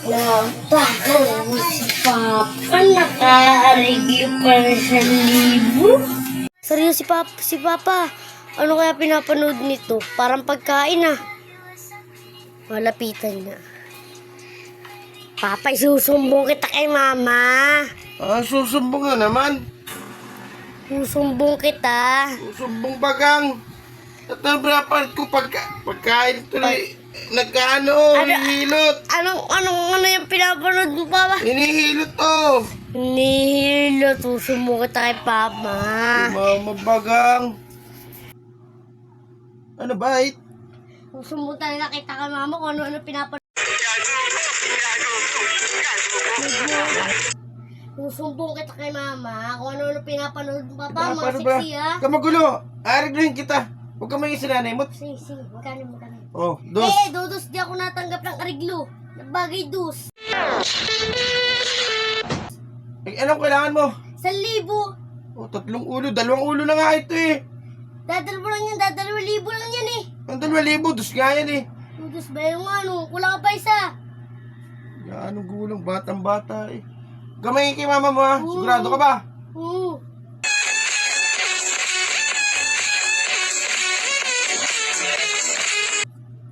Napako si Papa, naka-arigyo pa na sa libo. Seryoso si Papa. Ano kaya pinapanood nito? Parang pagkain ah. Malapitan na. Papa, isusumbong kita kay Mama. Susumbong na naman. Susumbong kita. Susumbong bagang. At nabrapan ko pagkain tuloy. Nagkaano, hinihilot. Ano yung pinapanood mo, Papa? Hinihilot to. Nihilo, susumbong kita kay Papa. Mama bagang. Ano ba, Susumbong talaga kita kay Mama kung ano pinapanood. Susumbong kita kay Mama kung ano pinapanood mo, Papa. Mga sexy, ha? Kamagulo. Arigluhin kita. Huwag ka maging sinanay mo. Sige, magkano. Oh, dos. Dos, di ako natanggap ng ariglo. Nabagay dos. Anong kailangan mo? 1,000. Oh, 3 ulo. 2 ulo na nga ito eh. Dadalwa lang yan, 2,000 lang yan eh. Ang 2,000, dos nga yan eh. Dos ba yung ano? Kulang ka pa isa. Anong gulang, batang-bata eh. Gamay kay mama mo ha. Sigurado ka ba? Oo.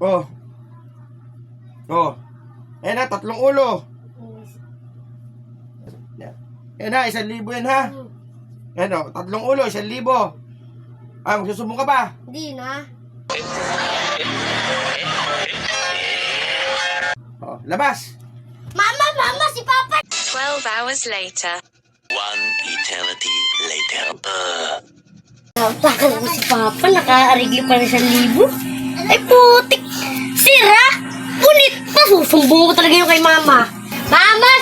Oh. Oh. Ayan na, 3 ulo. Ayan na, 1,000 yan ha. Ayan o, 3 ulo, 1,000. Magsusumbong ka ba? Hindi na. Oh, labas. Mama, si Papa! 12 hours later. One eternity later. Napako si Papa, naka-arigyo pa na sa libo. Ay putik! Sira! Punit! Masusumbong ko talaga yung kay Mama. Mama!